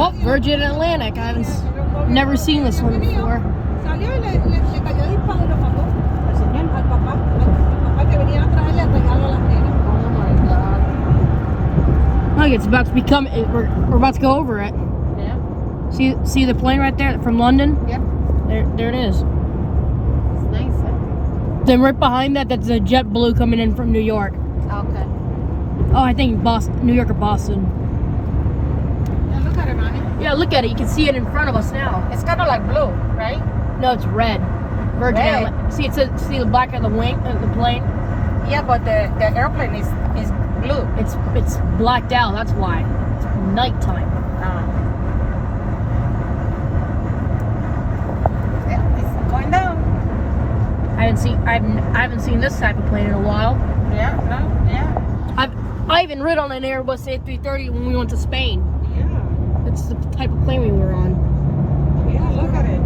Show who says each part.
Speaker 1: Oh, Virgin Atlantic. I haven't never seen this one before.
Speaker 2: Salió y le cayó de hispano y lo mató. Al señor, al papá que venía a traerle el regalo a las nenas.
Speaker 3: Oh my God.
Speaker 1: Look, it's about to become. We're about to go over it.
Speaker 3: Yeah.
Speaker 1: See the plane right there from London?
Speaker 3: Yep.
Speaker 1: There it is.
Speaker 3: It's nice, huh?
Speaker 1: Then right behind that, that's a JetBlue coming in from New York.
Speaker 3: Okay.
Speaker 1: Oh, I think Boston, New York or Boston.
Speaker 3: Yeah, look at it, mommy.
Speaker 1: Yeah, look at it. You can see it in front of us now.
Speaker 3: It's kind of like blue, right?
Speaker 1: No, it's red. Virgin
Speaker 3: Red?
Speaker 1: Atlantic. See, see the black of the wing of the plane?
Speaker 3: Yeah, but the airplane is blue.
Speaker 1: It's blacked out. That's why. It's nighttime.
Speaker 3: Yeah, it's going down.
Speaker 1: I haven't seen this type of plane in a while.
Speaker 3: Yeah, no, yeah.
Speaker 1: I even rid on an Airbus A330 when we went to Spain.
Speaker 2: Yeah.
Speaker 1: That's the type of plane we were on.
Speaker 2: Yeah, look at it.